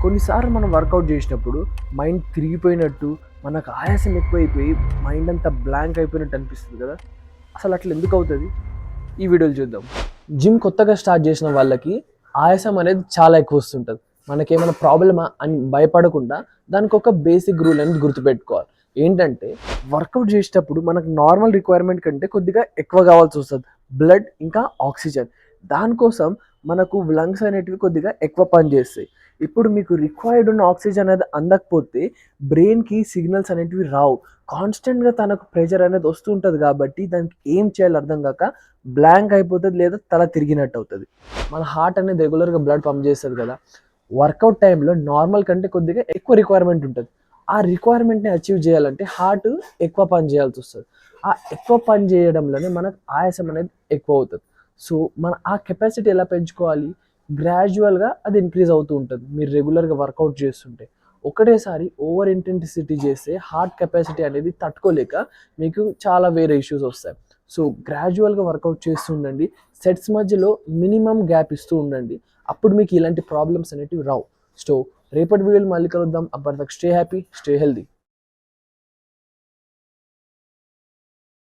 కొన్నిసార్లు మనం వర్కౌట్ చేసినప్పుడు మైండ్ తిరిగిపోయినట్టు, మనకు ఆయాసం ఎక్కువైపోయి మైండ్ అంతా బ్లాంక్ అయిపోయినట్టు అనిపిస్తుంది కదా. అసలు అట్లా ఎందుకు అవుతుంది? ఈ వీడియోలు చూద్దాం. జిమ్ కొత్తగా స్టార్ట్ చేసిన వాళ్ళకి ఆయాసం అనేది చాలా ఎక్కువ వస్తుంటుంది. మనకేమైనా ప్రాబ్లమా అని భయపడకుండా దానికి ఒక బేసిక్ రూల్ అనేది గుర్తుపెట్టుకోవాలి. ఏంటంటే, వర్కౌట్ చేసేటప్పుడు మనకు నార్మల్ రిక్వైర్మెంట్ కంటే కొద్దిగా ఎక్కువ కావాల్సి వస్తుంది, బ్లడ్ ఇంకా ఆక్సిజన్. దానికోసం మనకు లంగ్స్ అనేటివి కొద్దిగా ఎక్కువ పని చేస్తాయి. ఇప్పుడు మీకు రిక్వైర్డ్ ఉన్న ఆక్సిజన్ అనేది అందకపోతే బ్రెయిన్కి సిగ్నల్స్ అనేటివి రావు. కాన్స్టెంట్గా తనకు ప్రెషర్ అనేది వస్తూ ఉంటుంది కాబట్టి దానికి ఏం చేయాలో అర్థం కాక బ్లాంక్ అయిపోతుంది, లేదా తల తిరిగినట్టు అవుతుంది. మన హార్ట్ అనేది రెగ్యులర్గా బ్లడ్ పంప్ చేస్తుంది కదా. వర్కౌట్ టైంలో నార్మల్ కంటే కొద్దిగా ఎక్కువ రిక్వైర్మెంట్ ఉంటుంది. ఆ రిక్వైర్మెంట్ని అచీవ్ చేయాలంటే హార్ట్ ఎక్కువ పని చేయాల్సి వస్తుంది. ఆ ఎక్కువ పని చేయడంలోనే మనకు ఆయాసం అనేది ఎక్కువ అవుతుంది. సో మన ఆ కెపాసిటీ ఎలా పెంచుకోవాలి? గ్రాడ్యువల్గా అది ఇంక్రీజ్ అవుతూ ఉంటుంది. మీరు రెగ్యులర్గా వర్కౌట్ చేస్తుంటే ఒకటేసారి ఓవర్ ఇంటెన్సిటీ చేస్తే హార్ట్ కెపాసిటీ అనేది తట్టుకోలేక మీకు చాలా వేరే ఇష్యూస్ వస్తాయి. సో గ్రాడ్యువల్గా వర్కౌట్ చేస్తూ ఉండండి. సెట్స్ మధ్యలో మినిమం గ్యాప్ ఇస్తూ ఉండండి. అప్పుడు మీకు ఇలాంటి ప్రాబ్లమ్స్ అనేటివి రావు. సో రేపటి వీడియోలు మళ్ళీ కలుద్దాం. అప్పటిదాకా స్టే హ్యాపీ, స్టే హెల్దీ.